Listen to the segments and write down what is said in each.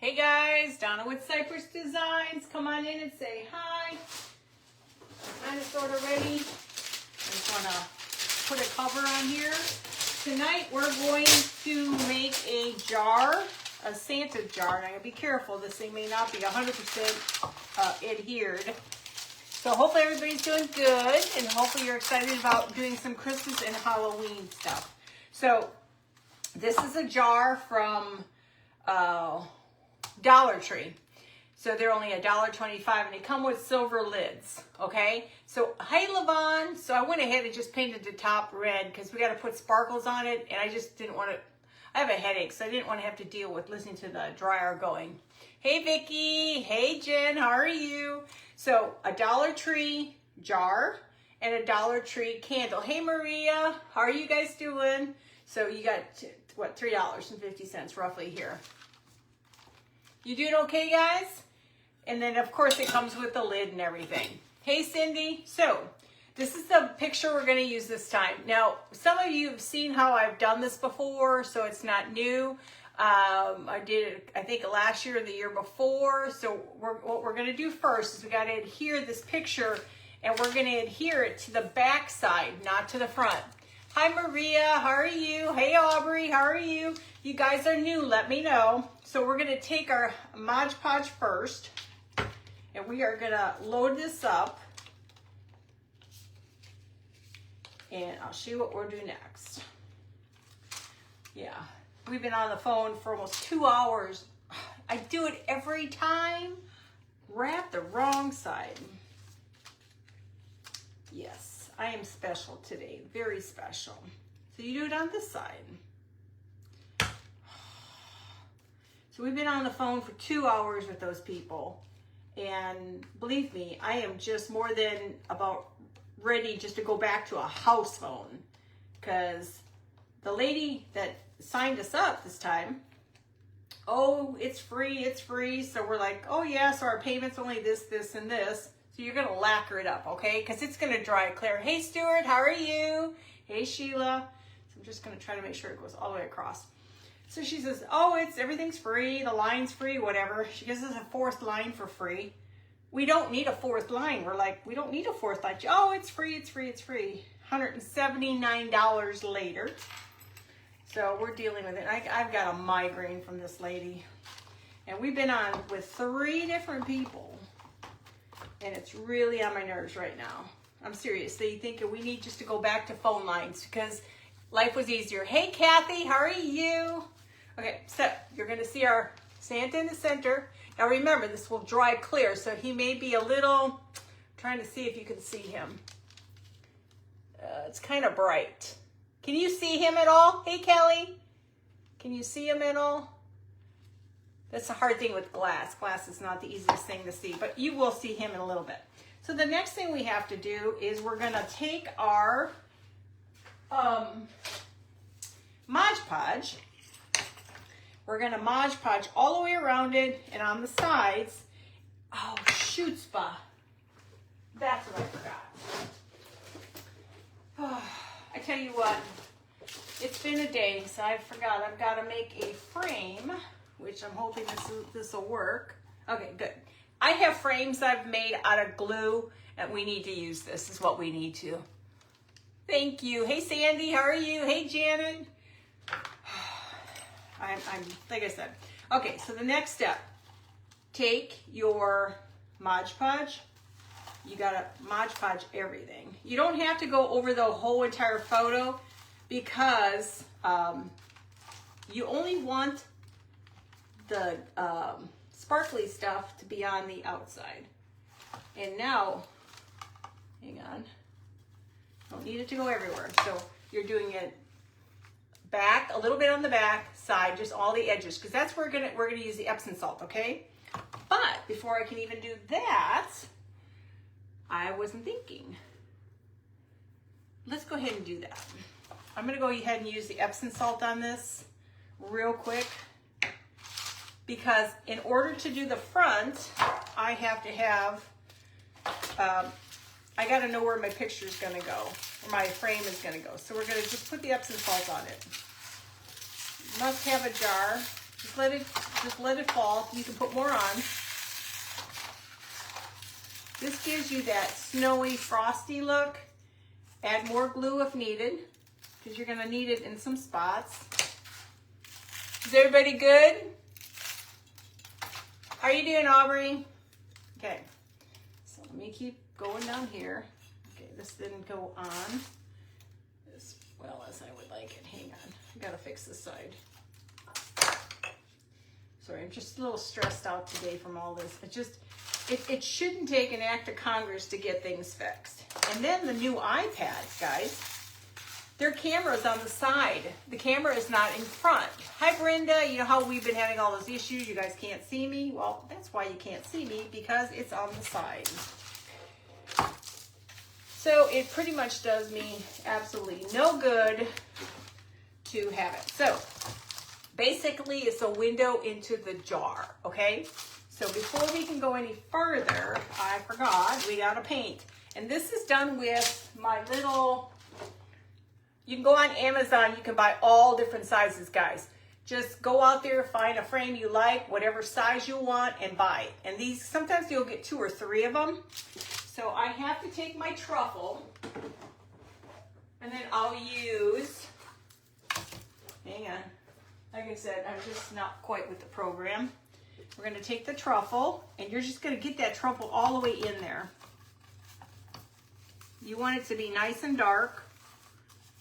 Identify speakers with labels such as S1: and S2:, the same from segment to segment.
S1: Hey guys, Donna with Cypress Designs. Come on in and say hi. Kind of sort of ready. I just want to put a cover on here. Tonight we're going to make a jar, a Santa jar. And I gotta be careful, this thing may not be 100% adhered. So hopefully everybody's doing good, and hopefully you're excited about doing some Christmas and Halloween stuff. So this is a jar from Dollar Tree. So they're only $1.25 and they come with silver lids, okay? So, hi Levon. So I went ahead and just painted the top red because we got to put sparkles on it, and I just didn't want to, I have a headache, so I didn't want to have to deal with listening to the dryer going. Hey Vicki, hey Jen, how are you? So a Dollar Tree jar and a Dollar Tree candle. Hey Maria, how are you guys doing? So you got, what, $3.50 roughly here. You doing okay, guys? And then, of course, it comes with the lid and everything. Hey, Cindy. So, this is the picture we're going to use this time. Now, some of you have seen how I've done this before, so it's not new. I did it, I think, last year or the year before. So, what we're going to do first is we got to adhere this picture, and we're going to adhere it to the back side, not to the front. Hi, Maria. How are you? Hey, Aubrey. How are you? You guys are new. Let me know. So we're going to take our Mod Podge first, and we are going to load this up, and I'll show you what we'll do next. Yeah, we've been on the phone for almost 2 hours. I do it every time. Wrap the wrong side. Yes, I am special today, very special. So you do it on this side. So we've been on the phone for 2 hours with those people, and believe me, I am just more than about ready just to go back to a house phone, because the lady that signed us up this time, oh, it's free. So we're like, oh yeah, so our payment's only this, this, and this. So you're gonna lacquer it up, okay? Because it's gonna dry clear. Hey Stuart, how are you? Hey Sheila. So I'm just gonna try to make sure it goes all the way across. So she says, oh, everything's free, the line's free, whatever. She gives us a fourth line for free. We don't need a fourth line. We're like, we don't need a fourth line. Oh, it's free. $179 later. So we're dealing with it. I've got a migraine from this lady. And we've been on with 3 different people. And it's really on my nerves right now. I'm serious. They think we need just to go back to phone lines because life was easier. Hey, Kathy, how are you? Okay, so you're going to see our Santa in the center. Now remember, this will dry clear, so he may be a little, trying to see if you can see him. It's kind of bright. Can you see him at all? Hey, Kelly, can you see him at all? That's a hard thing with glass. Glass is not the easiest thing to see, but you will see him in a little bit. So the next thing we have to do is we're going to take our Mod Podge. We're going to Mod Podge all the way around it and on the sides. Oh, shoot, spa. That's what I forgot. Oh, I tell you what, it's been a day, so I forgot. I've got to make a frame, which I'm hoping this will work. Okay, good. I have frames I've made out of glue, and we need to use this. This is what we need to. Thank you. Hey, Sandy, how are you? Hey, Janet. I'm like I said. Okay, so the next step, take your Mod Podge. You gotta Mod Podge everything. You don't have to go over the whole entire photo because you only want the sparkly stuff to be on the outside. And now, hang on. Don't need it to go everywhere. So you're doing it back, a little bit on the back side, just all the edges, because that's where we're gonna use the Epsom salt, okay? But before I can even do that, I wasn't thinking. Let's go ahead and do that. I'm gonna go ahead and use the Epsom salt on this real quick, because in order to do the front, I have to have, I gotta know where my picture is gonna go, where my frame is gonna go. So we're gonna just put the Epsom salt on it. Must have a jar Just let it fall. You can put more on. This gives you that snowy, frosty look. Add more glue if needed, because you're gonna need it in some spots. Is everybody good? How are you doing, Aubrey? Okay, so let me keep going down here. Okay, this didn't go on as well as I would like it. Hang on, I gotta fix this side. Sorry, I'm just a little stressed out today from all this. It shouldn't take an act of Congress to get things fixed. And then the new iPads, guys, their camera's on the side. The camera is not in front. Hi, Brenda. You know how we've been having all those issues? You guys can't see me? Well, that's why you can't see me, because it's on the side. So it pretty much does me absolutely no good to have it. So basically, it's a window into the jar, okay? So before we can go any further, I forgot, we gotta paint. And this is done with my little, you can go on Amazon, you can buy all different sizes, guys. Just go out there, find a frame you like, whatever size you want, and buy it. And these, sometimes you'll get 2 or 3 of them. So I have to take my truffle, and then I'll use, hang on. Like I said, I'm just not quite with the program. We're going to take the truffle, and you're just going to get that truffle all the way in there. You want it to be nice and dark,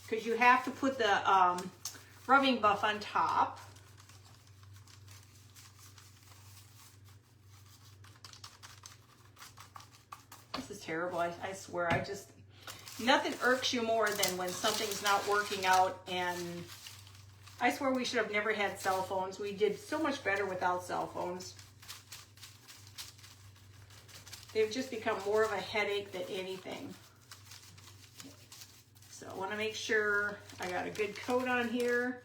S1: because you have to put the rubbing buff on top. This is terrible. I swear, nothing irks you more than when something's not working out, and I swear we should have never had cell phones. We did so much better without cell phones. They've just become more of a headache than anything. So I want to make sure I got a good coat on here.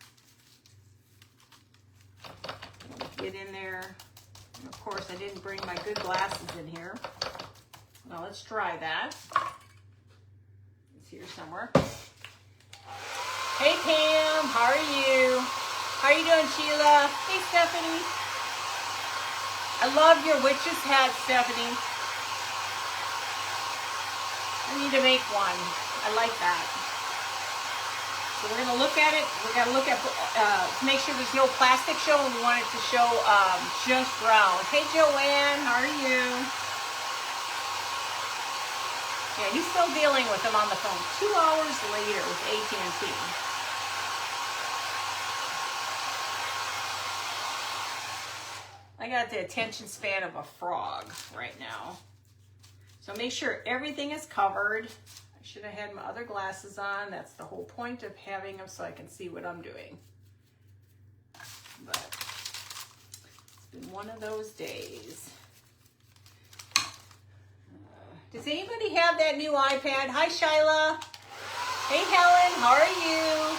S1: Get in there. And of course, I didn't bring my good glasses in here. Now let's try that. It's here somewhere. Hey Pam, how are you? How are you doing, Sheila? Hey Stephanie. I love your witch's hat, Stephanie. I need to make one. I like that. So we're gonna look at it. We're gonna look at to make sure there's no plastic showing. We want it to show just brown. Hey Joanne, how are you? Yeah, he's still dealing with them on the phone. 2 hours later with AT&T. I got the attention span of a frog right now. So make sure everything is covered. I should have had my other glasses on. That's the whole point of having them, so I can see what I'm doing. But it's been one of those days. Does anybody have that new iPad? Hi, Shyla. Hey, Helen. How are you?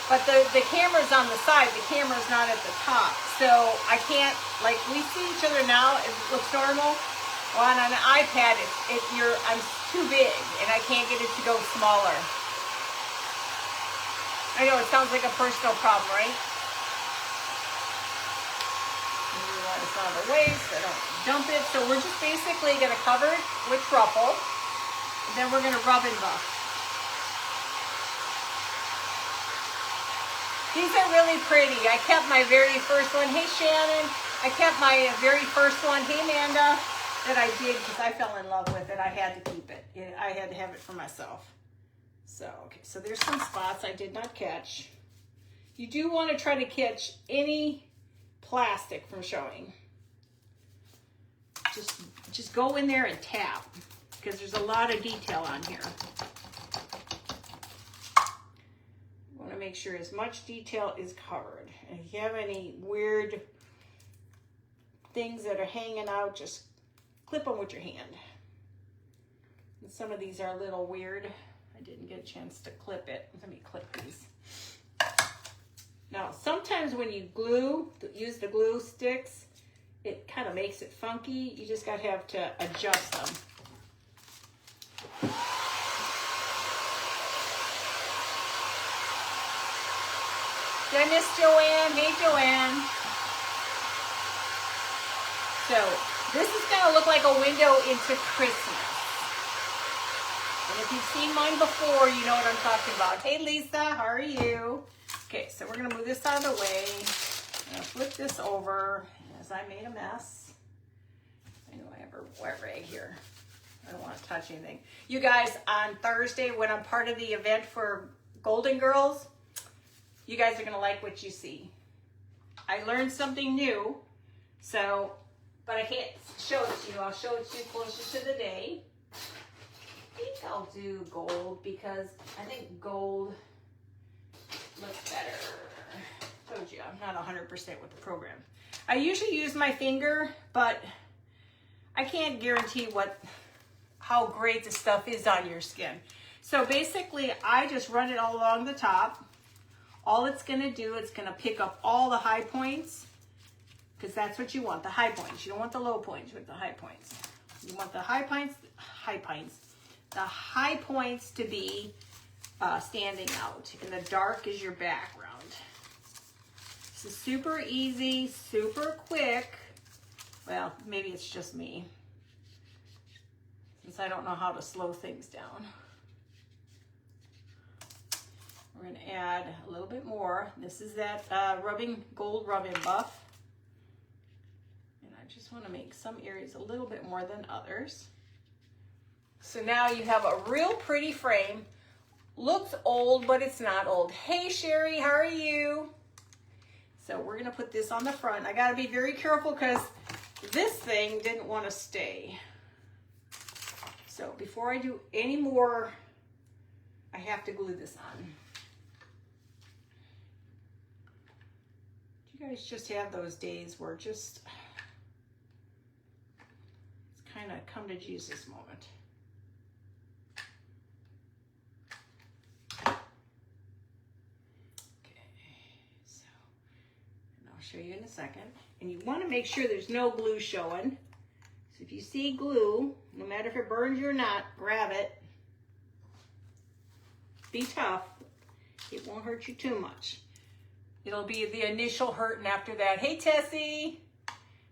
S1: But the camera's on the side. The camera's not at the top. So I can't, like, we see each other now. It looks normal. Well, on an iPad, I'm too big, and I can't get it to go smaller. I know, it sounds like a personal problem, right? It's out of the way, so I don't dump it. So we're just basically going to cover it with truffle, and then we're going to rub and buff. These are really pretty. I kept my very first one. Hey, Shannon. I kept my very first one. Hey, Amanda. That I did because I fell in love with it. I had to keep it. I had to have it for myself. So, okay. So there's some spots I did not catch. You do want to try to catch any plastic from showing. Just go in there and tap, because there's a lot of detail on here. You want to make sure as much detail is covered. And if you have any weird things that are hanging out, just clip them with your hand. And some of these are a little weird. I didn't get a chance to clip it. Let me clip these. Now, sometimes when you use the glue sticks, it kind of makes it funky. You just got to have to adjust them. Did I miss Joanne? Hey, Joanne. So this is going to look like a window into Christmas. And if you've seen mine before, you know what I'm talking about. Hey, Lisa, how are you? Okay, so we're going to move this out of the way. I'm going to flip this over as I made a mess. I know I have a wet rag here. I don't want to touch anything. You guys, on Thursday, when I'm part of the event for Golden Girls, you guys are going to like what you see. I learned something new, so, but I can't show it to you. I'll show it to you closer to the day. I think I'll do gold because I think gold looks better. Told you, I'm not 100% with the program. I usually use my finger, but I can't guarantee how great the stuff is on your skin. So basically, I just run it all along the top. All it's gonna do, it's gonna pick up all the high points, because that's what you want, the high points. You don't want the low points, with the high points. You want the high points to be standing out, and the dark is your background. This is super easy, super quick. Well, maybe it's just me, since I don't know how to slow things down. We're going to add a little bit more. This is that gold rubbing buff. And I just want to make some areas a little bit more than others. So now you have a real pretty frame. Looks old, but it's not old. Hey, Sherry, how are you? So we're going to put this on the front. I got to be very careful because this thing didn't want to stay. So before I do any more, I have to glue this on. You guys just have those days where it's kind of come to Jesus moment. Show you in a second. And you want to make sure there's no glue showing. So if you see glue, no matter if it burns you or not, grab it. Be tough. It won't hurt you too much. It'll be the initial hurt, and after that, hey Tessie,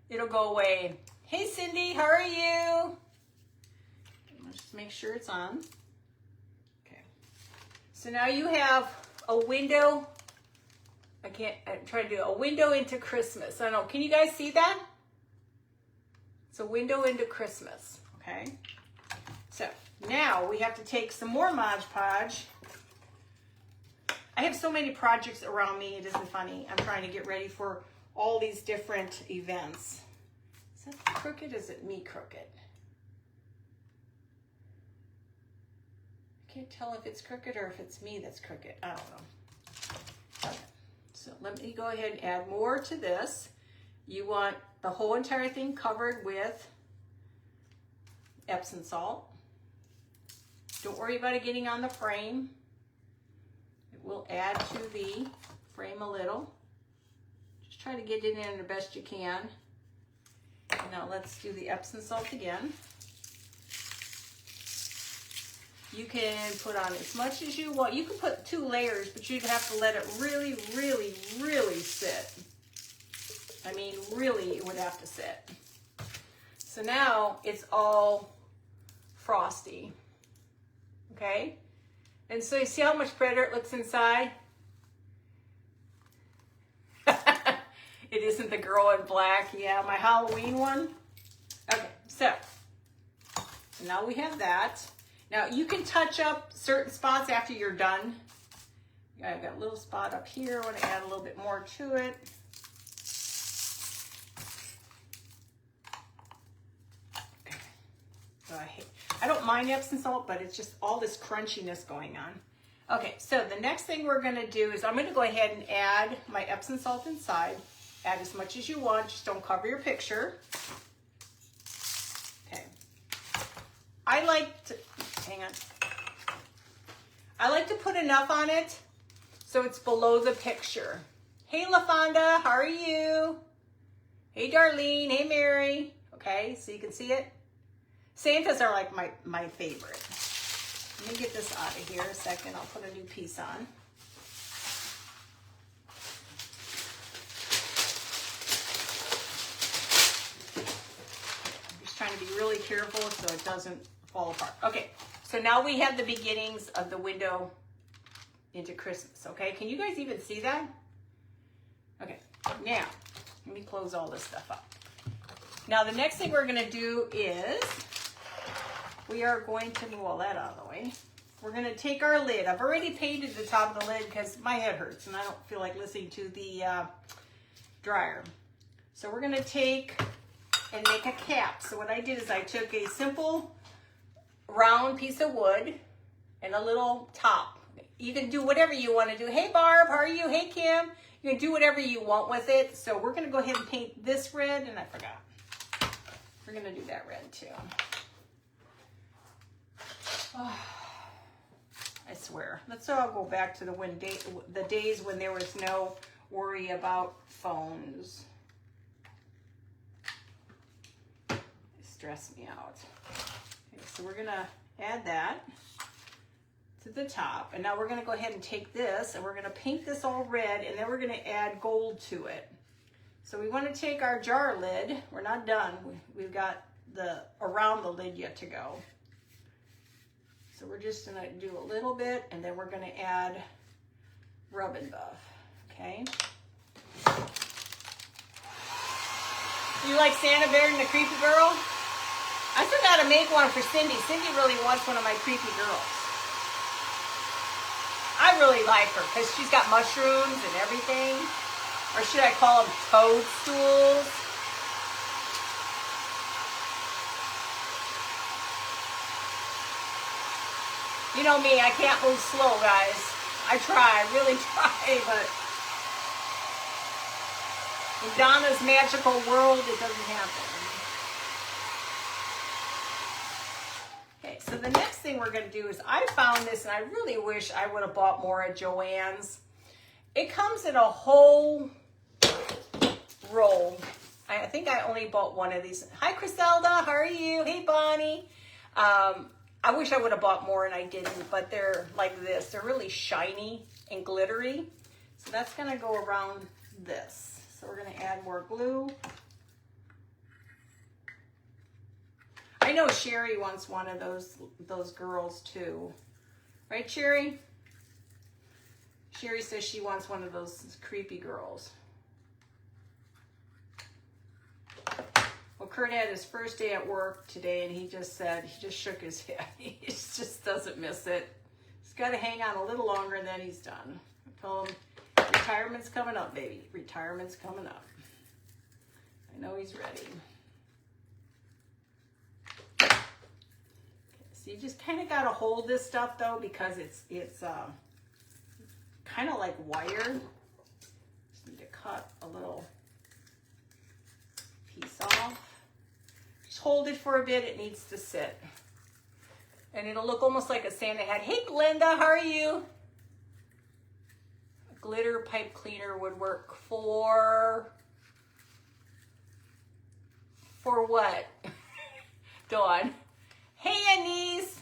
S1: it'll go away. Hey Cindy, how are you? Let's just make sure it's on. Okay. So now you have a window. I'm trying to do a window into Christmas. I don't know, can you guys see that? It's a window into Christmas, okay? So now we have to take some more Mod Podge. I have so many projects around me, it isn't funny. I'm trying to get ready for all these different events. Is that crooked? Is it me crooked? I can't tell if it's crooked or if it's me that's crooked. I don't know. Okay. So let me go ahead and add more to this. You want the whole entire thing covered with Epsom salt. Don't worry about it getting on the frame. It will add to the frame a little. Just try to get it in the best you can. Now let's do the Epsom salt again. You can put on as much as you want. You can put 2 layers, but you'd have to let it really, really, really sit. I mean, really, it would have to sit. So now it's all frosty, okay? And so you see how much better it looks inside? It isn't the girl in black. Yeah, my Halloween one. Okay, so now we have that. Now you can touch up certain spots after you're done. I've got a little spot up here. I want to add a little bit more to it. Okay. So I don't mind Epsom salt, but it's just all this crunchiness going on. Okay, so the next thing we're going to do is I'm going to go ahead and add my Epsom salt inside. Add as much as you want. Just don't cover your picture. Okay. I like to put enough on it so it's below the picture. Hey LaFonda, how are you? Hey Darlene, hey Mary. Okay, so you can see it. Santas are like my favorite. Let me get this out of here a second. I'll put a new piece on. careful so it doesn't fall apart. Okay, so now we have the beginnings of the window into Christmas, okay? Can you guys even see that? Okay, now, let me close all this stuff up. Now, the next thing we're gonna do is, we are going to move all that out of the way. We're gonna take our lid. I've already painted the top of the lid because my head hurts and I don't feel like listening to the dryer. So we're gonna take and make a cap. So what I did is I took a simple round piece of wood and a little top. You can do whatever you want to do. Hey Barb, how are you? Hey Kim. You can do whatever you want with it. So we're gonna go ahead and paint this red, and I forgot. We're gonna do that red too. Oh, I swear. Let's all go back to the days when there was no worry about phones. It stressed me out. Okay, so we're gonna add that to the top, and now we're gonna go ahead and take this and we're gonna paint this all red, and then we're gonna add gold to it. So we want to take our jar lid. We're not done. We've got the around the lid yet to go. So we're just gonna do a little bit, and then we're gonna add rub and buff, okay? You like Santa Bear and the Creepy Girl? I still gotta make one for Cindy. Cindy really wants one of my creepy girls. I really like her because she's got mushrooms and everything. Or should I call them toadstools? You know me, I can't move slow, guys. I try, I really try, but in Donna's magical world, it doesn't happen. Okay, so the next thing we're gonna do is, I found this, and I really wish I would have bought more at Joann's. It comes in a whole roll. I think I only bought one of these. Hi, Criselda, how are you? Hey, Bonnie. I wish I would have bought more and I didn't, but they're like this. They're really shiny and glittery. So that's gonna go around this. So we're gonna add more glue. I know Sherry wants one of those girls too. Right, Sherry? Sherry says she wants one of those creepy girls. Well, Kurt had his first day at work today, and he just said, he just shook his head. He just doesn't miss it. He's got to hang on a little longer, and then he's done. I told him, retirement's coming up, baby. Retirement's coming up. I know he's ready. Okay, so you just kind of got to hold this stuff, though, because it's kind of like wire. Just need to cut a little piece off. Just hold it for a bit. It needs to sit. And it'll look almost like a Santa hat. Hey, Glenda, how are you? A glitter pipe cleaner would work for what? Dawn. Hey, Anise.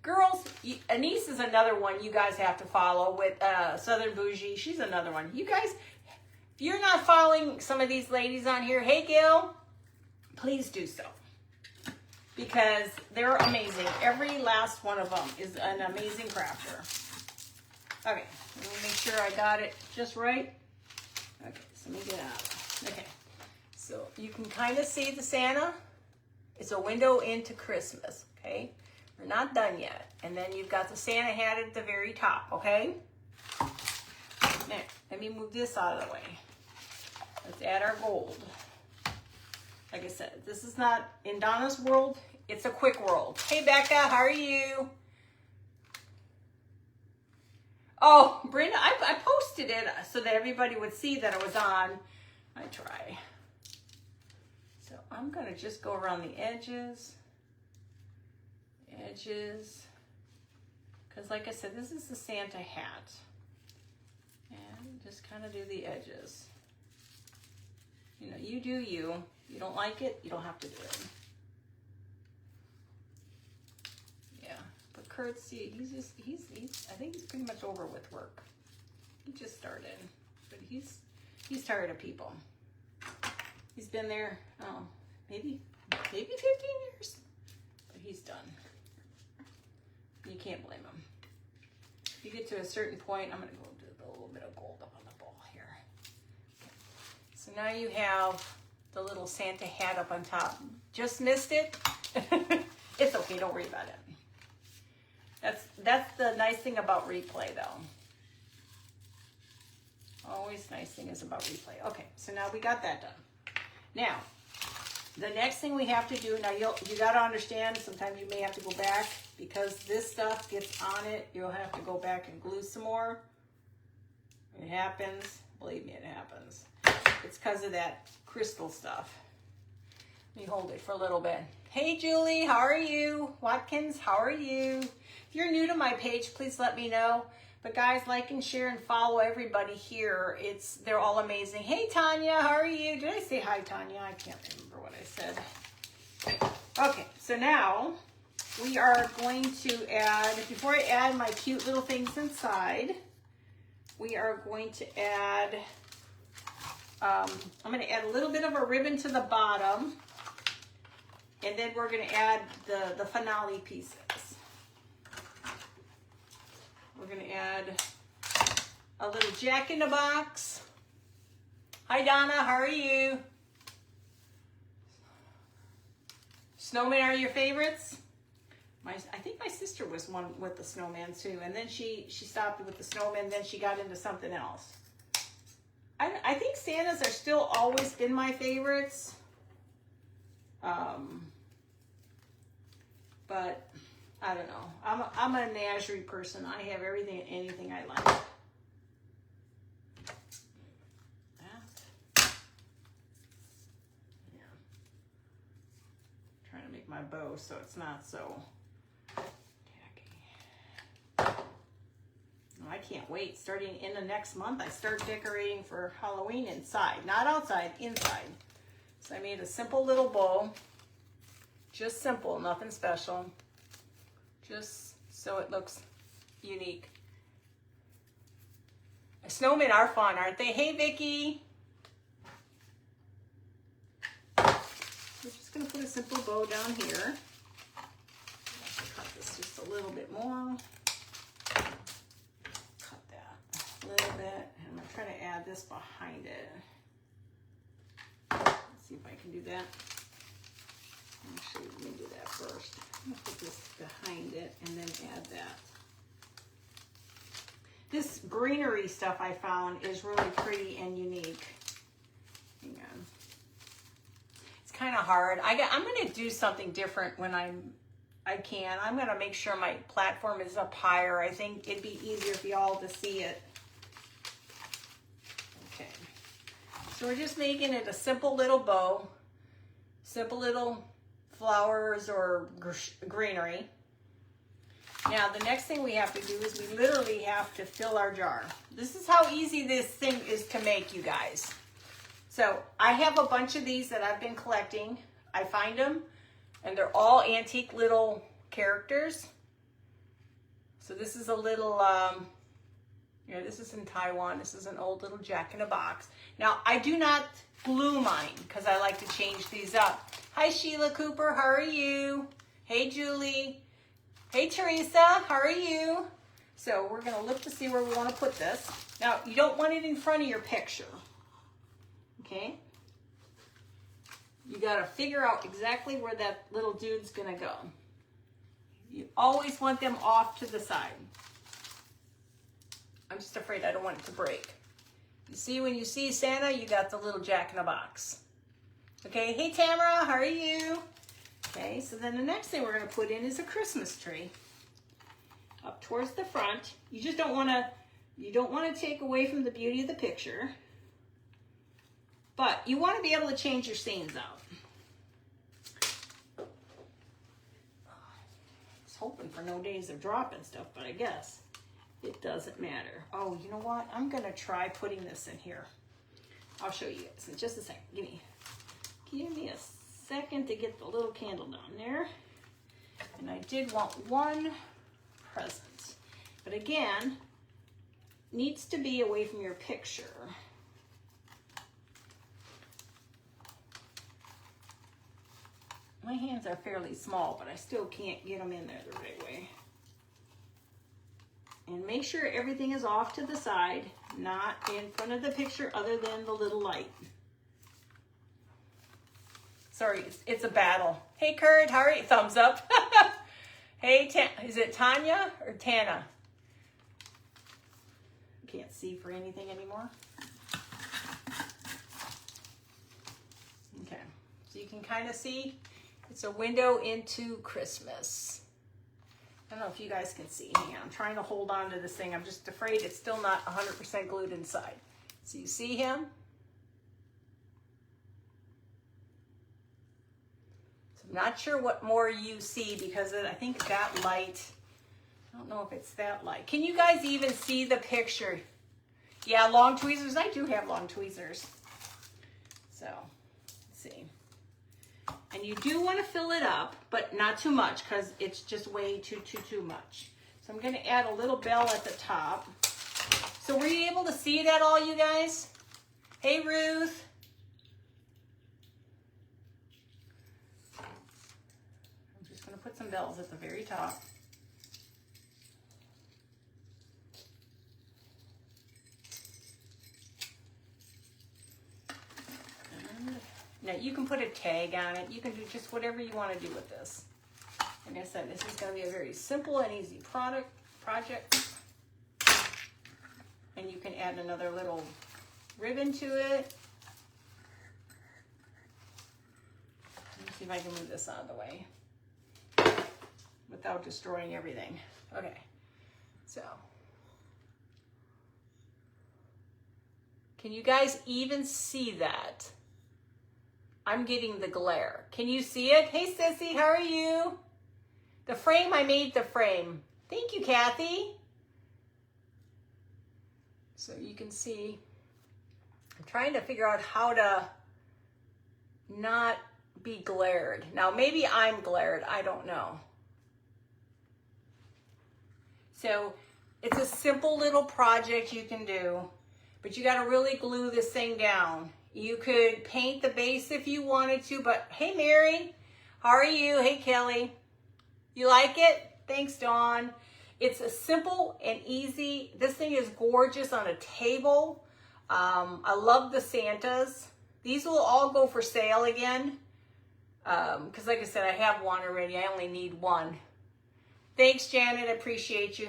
S1: Girls, Anise is another one you guys have to follow with Southern Bougie. She's another one. You guys, if you're not following some of these ladies on here, hey, Gail, please do so. Because they're amazing. Every last one of them is an amazing crafter. Okay, let me make sure I got it just right. Okay, so let me get out. Okay, so you can kind of see the Santa. It's a window into Christmas, okay? We're not done yet. And then you've got the Santa hat at the very top, okay? Now, let me move this out of the way. Let's add our gold. Like I said, this is not, in Donna's world, it's a quick world. Hey, Becca, how are you? Oh, Brenda, I posted it so that everybody would see that it was on. I try. So I'm going to just go around the edges. Because like I said, this is the Santa hat. And just kind of do the edges. You know, you do you. You don't like it, you don't have to do it. Yeah, but Kurt, see, he's I think he's pretty much over with work. He just started, but he's tired of people. He's been there, maybe 15 years. he's done. You can't blame him. If you get to a certain point, I'm going to go do a little bit of gold up on the ball here. Okay. So now you have the little Santa hat up on top. Just missed it. It's okay, don't worry about it. That's the nice thing about replay, though. Always nice thing is about replay. Okay, so now we got that done. Now, the next thing we have to do, now you got to understand, sometimes you may have to go back because this stuff gets on it. You'll have to go back and glue some more. It happens. Believe me, it happens. It's because of that crystal stuff. Let me hold it for a little bit. Hey, Julie, how are you? Watkins, how are you? If you're new to my page, please let me know. But guys, like and share and follow everybody here. They're all amazing. Hey, Tanya, how are you? Did I say hi, Tanya? I can't remember what I said. Okay, so now we are going to add, before I add my cute little things inside, we are going to add, I'm going to add a little bit of a ribbon to the bottom, and then we're going to add the finale pieces. We're going to add a little Jack in the Box. Hi, Donna. How are you? Snowmen are your favorites? I think my sister was one with the snowman too, and then she stopped with the snowman, then she got into something else. I think Santas are still always been my favorites. But I don't know. I'm a menagerie person. I have everything and anything I like. Yeah. Trying to make my bow so it's not so tacky. Oh, I can't wait. Starting in the next month, I start decorating for Halloween inside. Not outside, inside. So I made a simple little bow. Just simple, nothing special. Just so it looks unique. Snowmen are fun, aren't they? Hey, Vicki. We're just going to put a simple bow down here. Cut this just a little bit more. Cut that a little bit. And I'm going to try to add this behind it. Let's see if I can do that. Actually, let me do that first. I'm going to put this behind it and then add that. This greenery stuff I found is really pretty and unique. Hang on. It's kind of hard. I'm going to do something different when I can. I'm going to make sure my platform is up higher. I think it'd be easier for y'all to see it. Okay. So we're just making it a simple little bow. Simple little flowers or greenery. Now the next thing we have to do is we literally have to fill our jar. This is how easy this thing is to make, you guys. So I have a bunch of these that I've been collecting. I find them and they're all antique little characters. So this is a little, this is in Taiwan. This is an old little Jack in a Box. Now I do not glue mine because I like to change these up. Hi, Sheila Cooper. How are you? Hey, Julie. Hey, Teresa. How are you? So we're going to look to see where we want to put this. Now, you don't want it in front of your picture. Okay? You got to figure out exactly where that little dude's going to go. You always want them off to the side. I'm just afraid I don't want it to break. You see, when you see Santa, you got the little Jack in a Box. Okay, hey Tamara, how are you? Okay, so then the next thing we're going to put in is a Christmas tree. Up towards the front. You just don't want to take away from the beauty of the picture. But you want to be able to change your scenes out. I was hoping for no days of dropping stuff, but I guess it doesn't matter. Oh, you know what? I'm going to try putting this in here. I'll show you guys in just a second. Give me a second to get the little candle down there. And I did want one present. But again, needs to be away from your picture. My hands are fairly small, but I still can't get them in there the right way. And make sure everything is off to the side, not in front of the picture other than the little light. Sorry, it's a battle. Hey, Kurt, how are you? Thumbs up. Hey, is it Tanya or Tana? Can't see for anything anymore. Okay, so you can kind of see it's a window into Christmas. I don't know if you guys can see. Hang on, I'm trying to hold on to this thing. I'm just afraid it's still not 100% glued inside. So you see him? So I'm not sure what more you see because I think that light, I don't know if it's that light. Can you guys even see the picture? Yeah, long tweezers. I do have long tweezers. So, let's see. And you do want to fill it up, but not too much because it's just way too much. So I'm going to add a little bell at the top. So were you able to see that all, you guys? Hey, Ruth. I'm just going to put some bells at the very top. Now you can put a tag on it. You can do just whatever you want to do with this. Like I said, this is going to be a very simple and easy project. And you can add another little ribbon to it. Let me see if I can move this out of the way without destroying everything. Okay, so. Can you guys even see that? I'm getting the glare. Can you see it? Hey, Sissy, how are you? The frame, I made the frame. Thank you, Kathy. So you can see, I'm trying to figure out how to not be glared. Now, maybe I'm glared, I don't know. So it's a simple little project you can do, but you gotta really glue this thing down. You could paint the base if you wanted to, but hey, Mary, how are you? Hey, Kelly. You like it? Thanks, Dawn. It's a simple and easy. This thing is gorgeous on a table. I love the Santas. These will all go for sale again. Because like I said, I have one already. I only need one. Thanks, Janet. I appreciate you.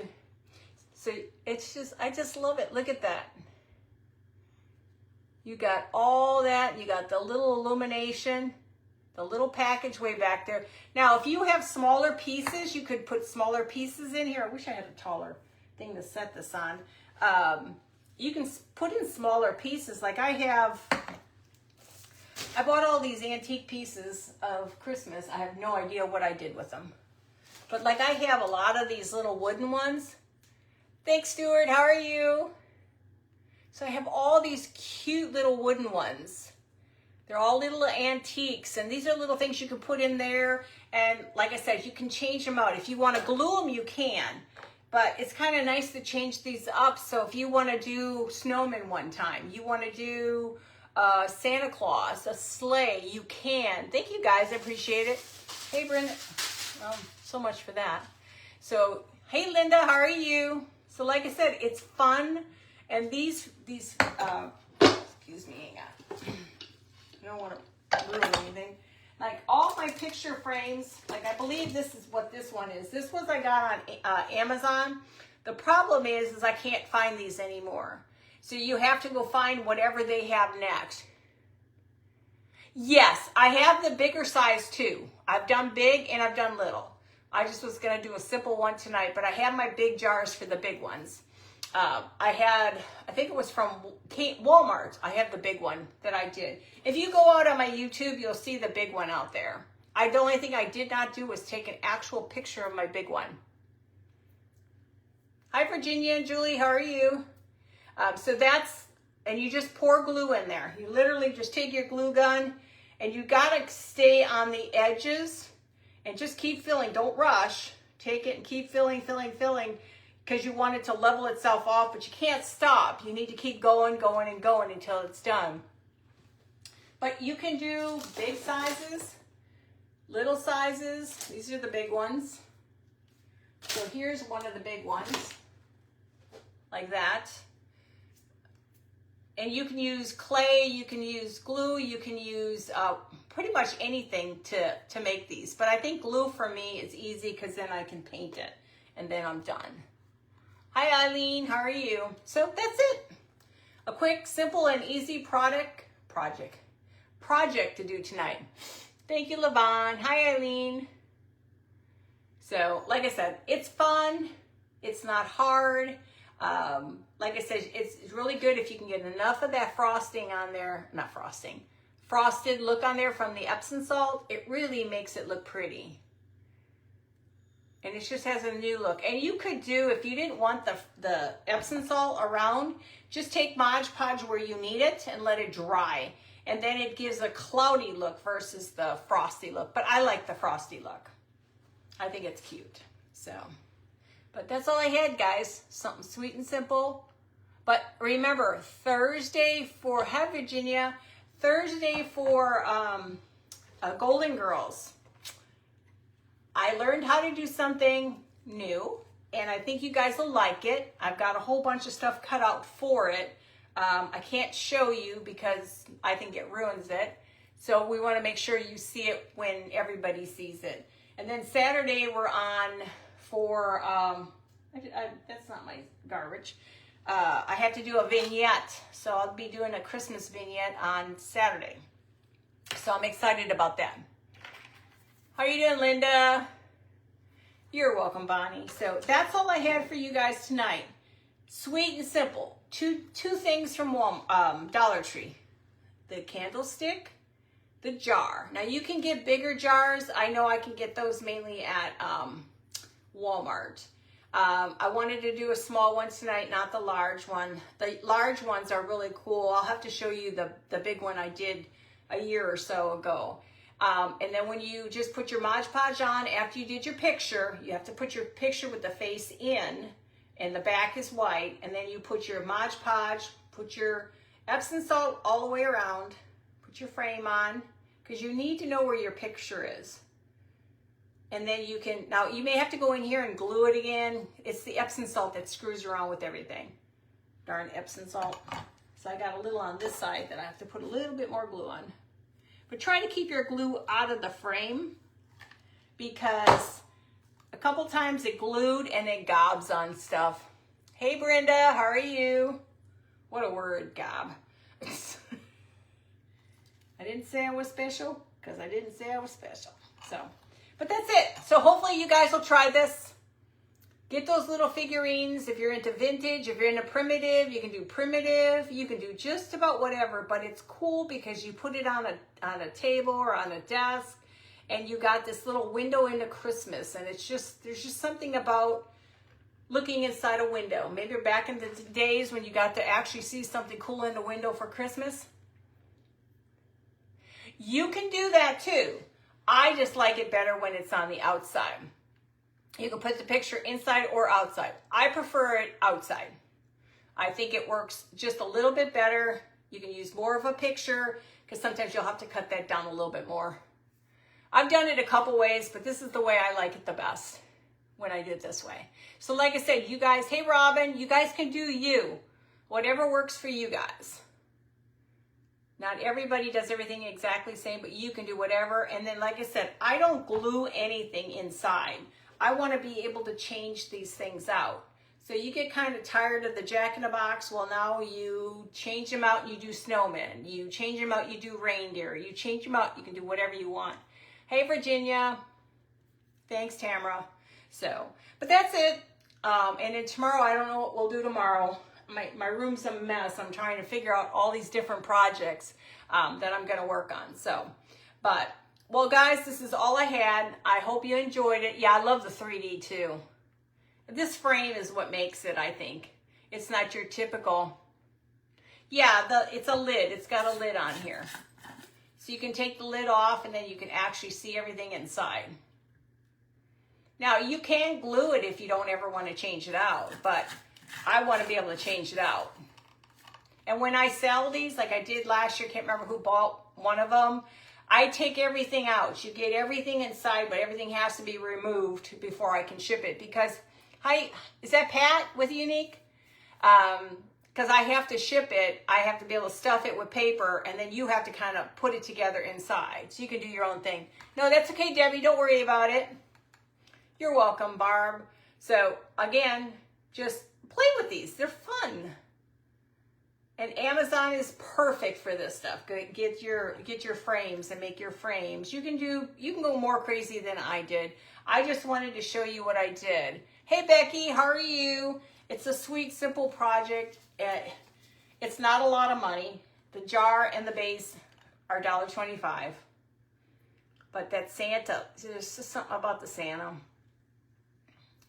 S1: So it's just, I just love it. Look at that. You got all that. You got the little illumination, the little package way back there. Now, if you have smaller pieces, you could put smaller pieces in here. I wish I had a taller thing to set this on. You can put in smaller pieces. Like I bought all these antique pieces of Christmas. I have no idea what I did with them. But like I have a lot of these little wooden ones. Thanks, Stuart. How are you? So I have all these cute little wooden ones. They're all little antiques, and these are little things you can put in there. And like I said, you can change them out. If you want to glue them, you can. But it's kind of nice to change these up. So if you want to do snowman one time, you want to do Santa Claus, a sleigh, you can. Thank you, guys. I appreciate it. Hey, Brenda. So much for that. So, hey, Linda, how are you? So like I said, it's fun. And these excuse me, hang on. I don't want to ruin anything. Like all my picture frames, like I believe this is what this one is. This was I got on Amazon. The problem is I can't find these anymore. So you have to go find whatever they have next. Yes, I have the bigger size too. I've done big and I've done little. I just was going to do a simple one tonight, but I have my big jars for the big ones. I think it was from Walmart. I have the big one that I did. If you go out on my YouTube, you'll see the big one out there. The only thing I did not do was take an actual picture of my big one. Hi, Virginia and Julie. How are you? So that's, and you just pour glue in there. You literally just take your glue gun and you got to stay on the edges and just keep filling. Don't rush. Take it and keep filling, because you want it to level itself off, but you can't stop. You need to keep going until it's done. But you can do big sizes. little sizes. These are the big ones. So here's one of the big ones, like that. And you can use clay, you can use glue, you can use pretty much anything to make these. But I think glue for me is easy because then I can paint it and then I'm done. Hi Eileen, how are you? So that's it. A quick, simple, and easy project to do tonight. Thank you, Levon. Hi Eileen. So like I said, it's fun. It's not hard. Like I said, it's really good if you can get enough of that frosting on there, not frosting, frosted look on there from the Epsom salt. It really makes it look pretty. And it just has a new look. And you could do, if you didn't want the Epsom salt around, just take Mod Podge where you need it and let it dry. And then it gives a cloudy look versus the frosty look. But I like the frosty look. I think it's cute. So, but that's all I had, guys. Something sweet and simple. But remember, Thursday for, hi Virginia, Thursday for Golden Girls. I learned how to do something new, and I think you guys will like it. I've got a whole bunch of stuff cut out for it. I can't show you because I think it ruins it. So we want to make sure you see it when everybody sees it. And then Saturday we're on for, that's not my garbage. I have to do a vignette. So I'll be doing a Christmas vignette on Saturday. So I'm excited about that. How are you doing, Linda? You're welcome, Bonnie. So that's all I had for you guys tonight. Sweet and simple. Two things from Dollar Tree. The candlestick, the jar. Now you can get bigger jars. I know I can get those mainly at Walmart. I wanted to do a small one tonight, not the large one. The large ones are really cool. I'll have to show you the big one I did a year or so ago. And then when you just put your Mod Podge on, after you did your picture, you have to put your picture with the face in, and the back is white, and then you put your Mod Podge, put your Epsom salt all the way around, put your frame on, because you need to know where your picture is. And then you can, now you may have to go in here and glue it again. It's the Epsom salt that screws around with everything. Darn Epsom salt. So I got a little on this side that I have to put a little bit more glue on. But try to keep your glue out of the frame because a couple times it glued and it gobs on stuff. Hey Brenda, how are you? What a word, gob. I didn't say I was special because I didn't say I was special. So, but that's it. So hopefully you guys will try this. Get those little figurines. If you're into vintage, if you're into primitive, you can do primitive. You can do just about whatever, but it's cool because you put it on a table or on a desk and you got this little window into Christmas. And it's just, there's just something about looking inside a window. Maybe back in the days when you got to actually see something cool in the window for Christmas. You can do that too. I just like it better when it's on the outside. You can put the picture inside or outside. I prefer it outside. I think it works just a little bit better. You can use more of a picture because sometimes you'll have to cut that down a little bit more. I've done it a couple ways, but this is the way I like it the best when I do it this way. So like I said, you guys, hey Robin, you guys can do you. Whatever works for you guys. Not everybody does everything exactly the same, but you can do whatever. And then like I said, I don't glue anything inside. I want to be able to change these things out. So you get kind of tired of the Jack-in-the-Box. Well, now you change them out and you do snowmen. You change them out, you do reindeer. You change them out, you can do whatever you want. Hey, Virginia. Thanks, Tamara. So, but that's it. And then tomorrow, I don't know what we'll do tomorrow. My room's a mess. I'm trying to figure out all these different projects that I'm going to work on. So, but... well, guys, this is all I had. I hope you enjoyed it. Yeah, I love the 3D too. This frame is what makes it, I think. It's not your typical. Yeah, it's a lid. It's got a lid on here. So you can take the lid off and then you can actually see everything inside. Now, you can glue it if you don't ever want to change it out, but I want to be able to change it out. And when I sell these, like I did last year, can't remember who bought one of them, I take everything out. You get everything inside, but everything has to be removed before I can ship it. Because, hi, is that Pat with Unique? Because I have to ship it, I have to be able to stuff it with paper, and then you have to kind of put it together inside. So you can do your own thing. No, that's okay, Debbie. Don't worry about it. You're welcome, Barb. So, again, just play with these. They're fun. And Amazon is perfect for this stuff. Get your frames and make your frames. You can go more crazy than I did. I just wanted to show you what I did. Hey, Becky, how are you? It's a sweet, simple project. It's not a lot of money. The jar and the base are $1.25. But that Santa, there's just something about the Santa.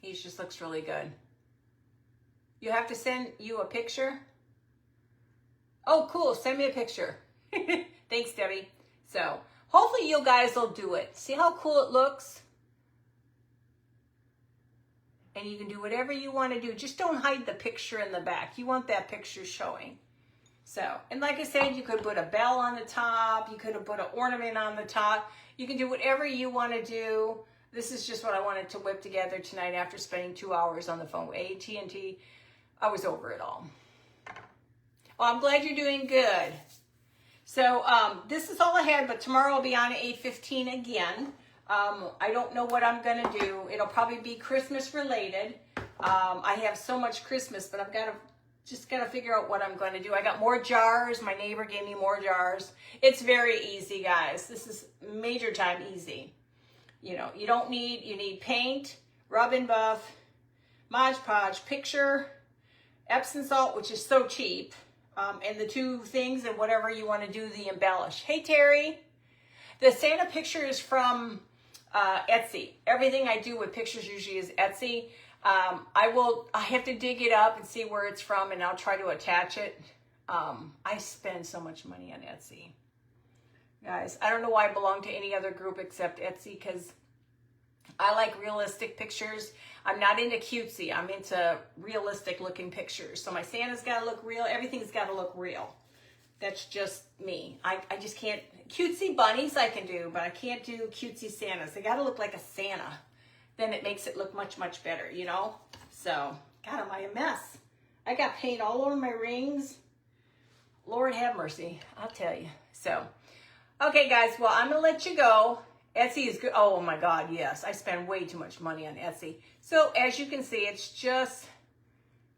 S1: He just looks really good. You have to send you a picture? Oh, cool. Send me a picture. Thanks, Debbie. So, hopefully you guys will do it. See how cool it looks? And you can do whatever you want to do. Just don't hide the picture in the back. You want that picture showing. So, and like I said, you could put a bell on the top. You could have put an ornament on the top. You can do whatever you want to do. This is just what I wanted to whip together tonight after spending 2 hours on the phone with AT&T. I was over it all. Well, I'm glad you're doing good. So, this is all I had, but tomorrow I'll be on at 8:15 again. I don't know what I'm going to do. It'll probably be Christmas related. I have so much Christmas, but I've just got to figure out what I'm going to do. I got more jars. My neighbor gave me more jars. It's very easy, guys. This is major time easy. You know, you need paint, rub and buff, Mod Podge, picture, Epsom Salt, which is so cheap, and the two things and whatever you want to do the embellish. Hey, Terry. The Santa picture is from Etsy. Everything I do with pictures usually is Etsy. I have to dig it up and see where it's from, and I'll try to attach it. I spend so much money on Etsy. Guys, I don't know why I belong to any other group except Etsy, because I like realistic pictures. I'm not into cutesy. I'm into realistic looking pictures. So my Santa's got to look real. Everything's got to look real. That's just me. I just can't. Cutesy bunnies I can do, but I can't do cutesy Santas. They got to look like a Santa. Then it makes it look much, much better, you know? So, God, am I a mess. I got paint all over my rings. Lord have mercy, I'll tell you. So, okay, guys, well, I'm going to let you go. Etsy is good. Oh, my God, yes. I spend way too much money on Etsy. So, as you can see, it's just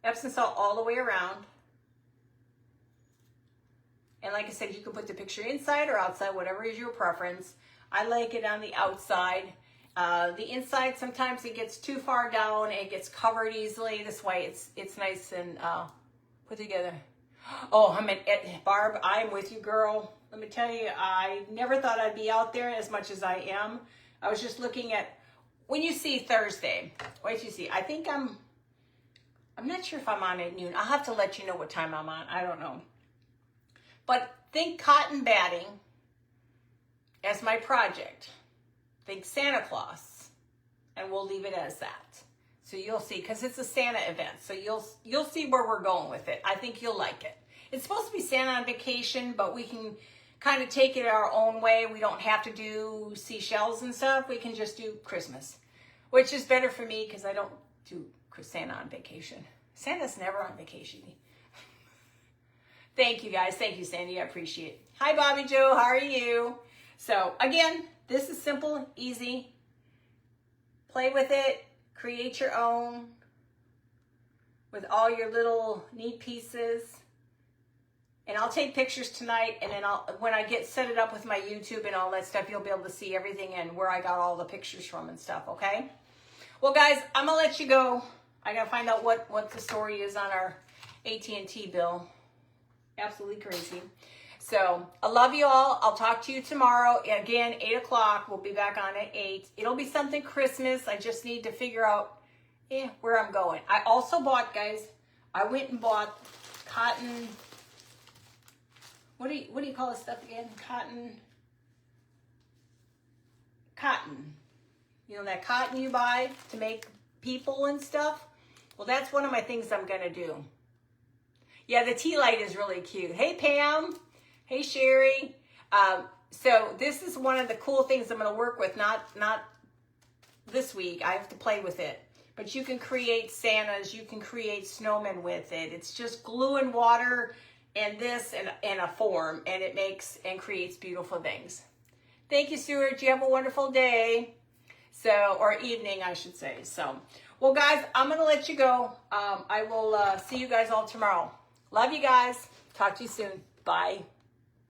S1: Epsom Salt all the way around. And like I said, you can put the picture inside or outside, whatever is your preference. I like it on the outside. The inside, sometimes it gets too far down. It gets covered easily. This way, it's nice and put together. Oh, Barb, I'm with you, girl. Let me tell you, I never thought I'd be out there as much as I am. I was just looking at, when you see Thursday, what you see? I think I'm not sure if I'm on at noon. I'll have to let you know what time I'm on. I don't know. But think cotton batting as my project. Think Santa Claus, and we'll leave it as that. So you'll see, because it's a Santa event, so you'll see where we're going with it. I think you'll like it. It's supposed to be Santa on vacation, but we can kind of take it our own way. We don't have to do seashells and stuff. We can just do Christmas, which is better for me because I don't do Santa on vacation. Santa's never on vacation. Thank you, guys. Thank you, Sandy. I appreciate it. Hi, Bobby Joe. How are you? So, again, this is simple, easy. Play with it. Create your own with all your little neat pieces. And I'll take pictures tonight, and then when I set it up with my YouTube and all that stuff, you'll be able to see everything and where I got all the pictures from and stuff, okay? Well, guys, I'm going to let you go. I got to find out what the story is on our AT&T bill. Absolutely crazy. So, I love you all. I'll talk to you tomorrow. Again, 8 o'clock. We'll be back on at 8. It'll be something Christmas. I just need to figure out where I'm going. I also bought, guys, I went and bought cotton. What do you call this stuff again? Cotton. You know, that cotton you buy to make people and stuff? Well, that's one of my things I'm going to do. Yeah, the tea light is really cute. Hey, Pam. Hey, Sherry. So this is one of the cool things I'm going to work with, not this week. I have to play with it. But you can create Santas, you can create snowmen with it. It's just glue and water and this and a form, and it makes and creates beautiful things. Thank you, Stuart. You have a wonderful day. So, or evening, I should say. So, well, guys, I'm going to let you go. I will see you guys all tomorrow. Love you guys. Talk to you soon. Bye.